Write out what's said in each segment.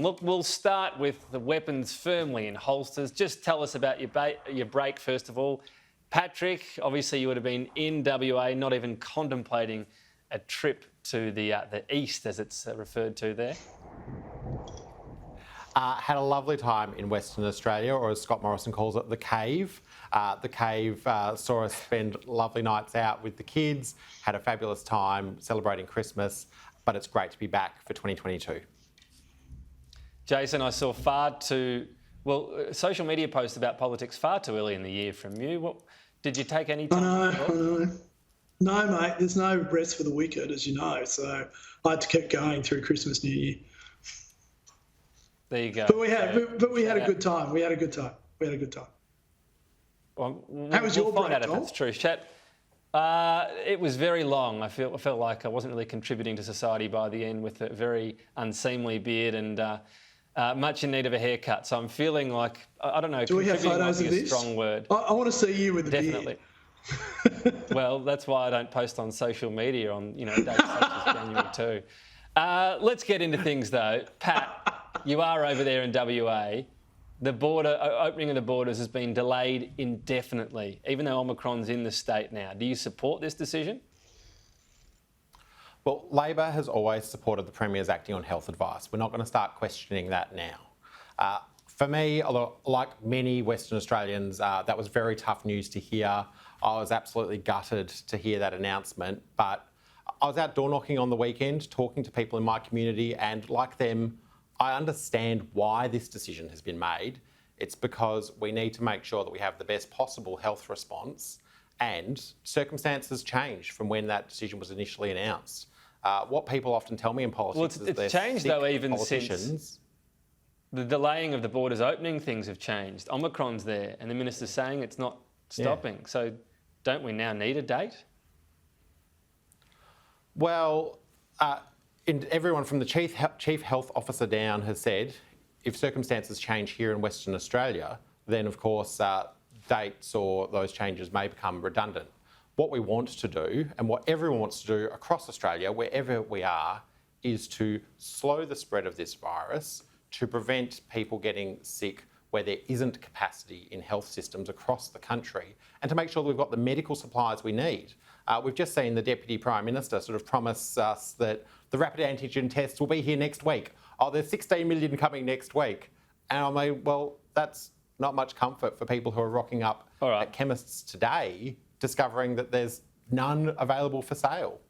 Look, we'll start with the weapons firmly in holsters. Just tell us about your break, first of all. Patrick, obviously you would have been in WA, not even contemplating a trip to the east, as it's referred to there. Had a lovely time in Western Australia, or as Scott Morrison calls it, the cave. The cave saw us spend lovely nights out with the kids, had a fabulous time celebrating Christmas, but it's great to be back for 2022. Jason, I saw social media posts about politics far too early in the year from you. Did you take any time? I know. No, mate, there's no rest for the wicked, as you know, so I had to keep going through Christmas, New Year. There you go. But we had a good time. We had a good time. Well, How was your break, find out Tom? if that's true. Chat. It was very long. I felt like I wasn't really contributing to society by the end, with a very unseemly beard and much in need of a haircut. So I'm feeling like, I don't know, do we have photos of this? A strong word. I want to see you with the Definitely. beard. Well, that's why I don't post on social media on dates such as January 2. Let's get into things though. Pat, you are over there in WA. The opening of the borders has been delayed indefinitely, even though Omicron's in the state now. Do you support this decision? Well, Labor has always supported the Premier's acting on health advice. We're not going to start questioning that now. For me, like many Western Australians, that was very tough news to hear. I was absolutely gutted to hear that announcement, but I was out door knocking on the weekend, talking to people in my community, and like them, I understand why this decision has been made. It's because we need to make sure that we have the best possible health response, and circumstances change from when that decision was initially announced. What people often tell me in politics is it's changed though, even since the delaying of the borders opening. Things have changed. Omicron's there, and the minister's saying it's not stopping. Yeah. So, don't we now need a date? Well, everyone from the chief health officer down has said, if circumstances change here in Western Australia, then of course dates or those changes may become redundant. What we want to do, and what everyone wants to do across Australia, wherever we are, is to slow the spread of this virus, to prevent people getting sick where there isn't capacity in health systems across the country, and to make sure that we've got the medical supplies we need. We've just seen the Deputy Prime Minister sort of promise us that the rapid antigen tests will be here next week. Oh, there's 16 million coming next week. And I mean, well, that's not much comfort for people who are rocking up at chemists today, discovering that there's none available for sale.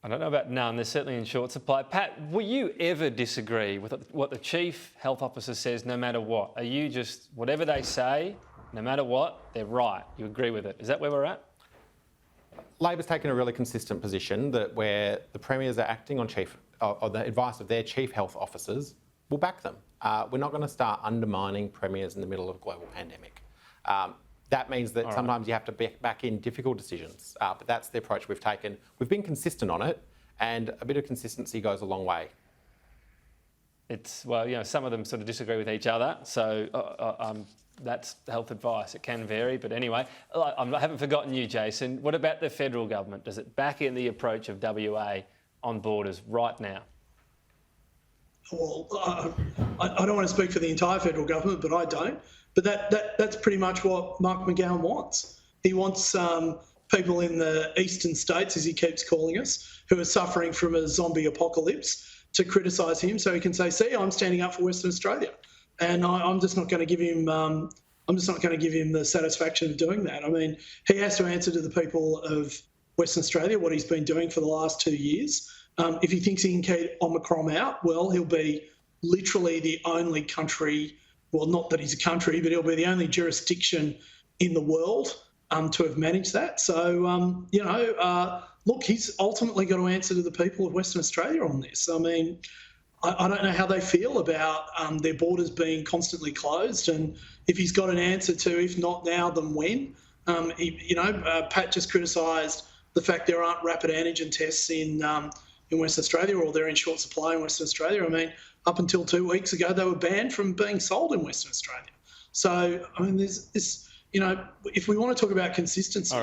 I don't know about none. They're certainly in short supply. Pat, will you ever disagree with what the Chief Health Officer says no matter what? Are you just, whatever they say, no matter what, they're right? You agree with it? Is that where we're at? Labor's taken a really consistent position that where the Premiers are acting on the advice of their Chief Health Officers, we'll back them. We're not going to start undermining Premiers in the middle of a global pandemic. That means that sometimes you have to back in difficult decisions, but that's the approach we've taken. We've been consistent on it, and a bit of consistency goes a long way. Some of them sort of disagree with each other, so that's health advice. It can vary, but anyway, I haven't forgotten you, Jason. What about the federal government? Does it back in the approach of WA on borders right now? Well, I don't want to speak for the entire federal government, but I don't. But that's pretty much what Mark McGowan wants. He wants people in the eastern states, as he keeps calling us, who are suffering from a zombie apocalypse, to criticise him, so he can say, "See, I'm standing up for Western Australia," and I'm just not going to give him. I'm just not going to give him the satisfaction of doing that. I mean, he has to answer to the people of Western Australia what he's been doing for the last 2 years. If he thinks he can keep Omicron out, well, he'll be literally the only country. Well, not that he's a country, but he'll be the only jurisdiction in the world to have managed that. So, look, he's ultimately got to answer to the people of Western Australia on this. I mean, I don't know how they feel about their borders being constantly closed, and if he's got an answer to, if not now, then when. Pat just criticised the fact there aren't rapid antigen tests in Western Australia, or they're in short supply in Western Australia. I mean, up until 2 weeks ago, they were banned from being sold in Western Australia. So, I mean, there's this, if we want to talk about consistency,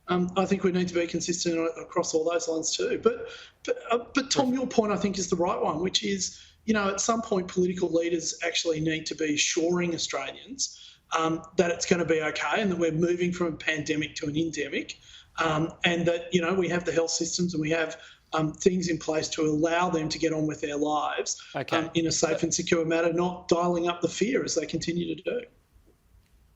I think we need to be consistent across all those lines too. But Tom, your point, I think, is the right one, which is, at some point political leaders actually need to be assuring Australians that it's going to be okay and that we're moving from a pandemic to an endemic, and that, we have the health systems and we have things in place to allow them to get on with their lives in a safe and secure manner, not dialing up the fear as they continue to do.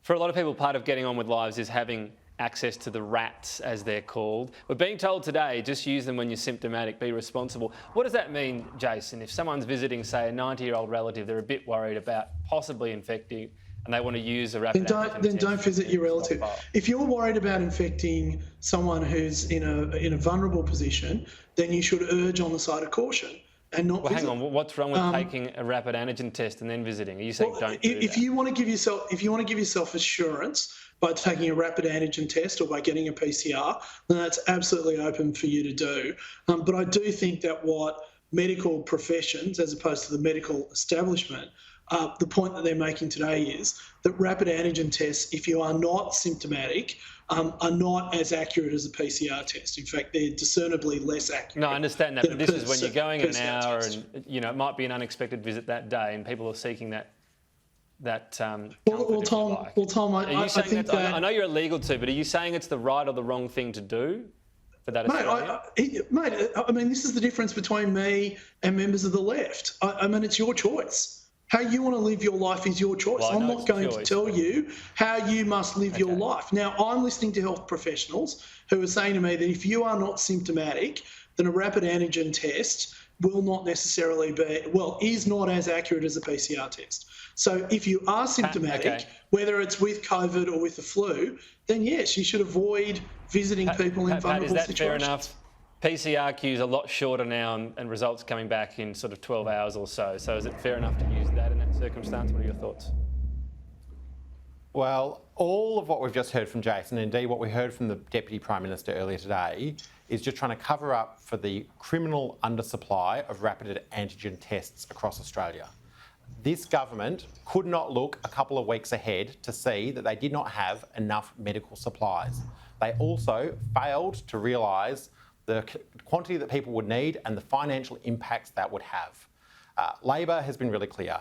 For a lot of people, part of getting on with lives is having access to the rats, as they're called. We're being told today, just use them when you're symptomatic, be responsible. What does that mean, Jason? If someone's visiting, say, a 90-year-old relative, they're a bit worried about possibly infecting and they want to use a rapid antigen test. Then don't visit your relative. If you're worried about infecting someone who's in a vulnerable position, then you should urge on the side of caution and not visit. Hang on, what's wrong with taking a rapid antigen test and then visiting? Are you saying don't do that? If you want to give yourself assurance by taking a rapid antigen test or by getting a PCR, then that's absolutely open for you to do. But I do think that what medical professions, as opposed to the medical establishment, the point that they're making today is that rapid antigen tests, if you are not symptomatic, are not as accurate as a PCR test. In fact, they're discernibly less accurate. No, I understand that, but this is when you're going in an hour and, it might be an unexpected visit that day and people are seeking that Tom, I think that... I know you're illegal to, but are you saying it's the right or the wrong thing to do for that Australian? Mate, I mean, this is the difference between me and members of the left. I mean, it's your choice. How you want to live your life is your choice. Well, I'm not going to tell you how you must live your life. Now, I'm listening to health professionals who are saying to me that if you are not symptomatic, then a rapid antigen test will not necessarily is not as accurate as a PCR test. So if you are symptomatic, whether it's with COVID or with the flu, then yes, you should avoid visiting people in vulnerable situations. Is that fair enough? PCR queues are a lot shorter now and results coming back in sort of 12 hours or so. So is it fair enough to use that in that circumstance? What are your thoughts? Well, all of what we've just heard from Jason, and indeed what we heard from the Deputy Prime Minister earlier today, is just trying to cover up for the criminal undersupply of rapid antigen tests across Australia. This government could not look a couple of weeks ahead to see that they did not have enough medical supplies. They also failed to realise the quantity that people would need and the financial impacts that would have. Labor has been really clear.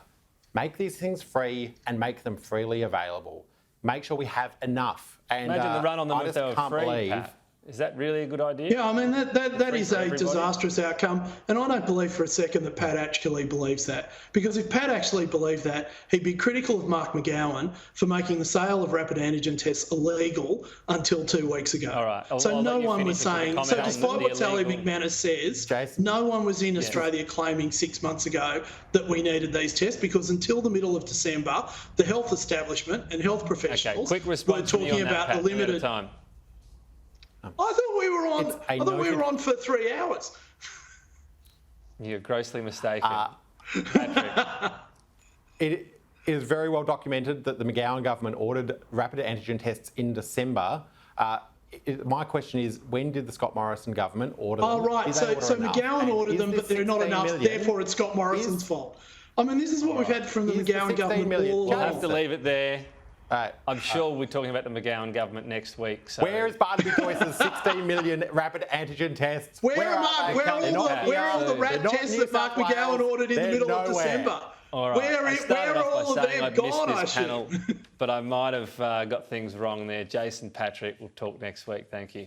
Make these things free and make them freely available. Make sure we have enough. And, imagine the run on them if they were free, Pat. Is that really a good idea? Yeah, I mean, that is a disastrous outcome. And I don't believe for a second that Pat actually believes that. Because if Pat actually believed that, he'd be critical of Mark McGowan for making the sale of rapid antigen tests illegal until 2 weeks ago. All right. So no one was saying, so despite what Sally McManus says, Jason? no one was in Australia claiming 6 months ago that we needed these tests, because until the middle of December, the health establishment and health professionals were talking about the limited... time. I thought we were on for 3 hours. You're grossly mistaken, Patrick. It is very well documented that the McGowan government ordered rapid antigen tests in December. My question is, when did the Scott Morrison government order them? Oh, right. So McGowan ordered them, but they're not enough. Therefore, it's Scott Morrison's fault. I mean, this is what we've had from the McGowan government all along. We'll have to leave it there. I'm sure we'll be talking about the McGowan government next week. So. Where is Barnaby Joyce's 16 million rapid antigen tests? Where are all the rat tests that Mark McGowan ordered in the middle of December? All right. Where are all of them gone, I panel, but I might have got things wrong there. Jason, Patrick, we'll talk next week. Thank you.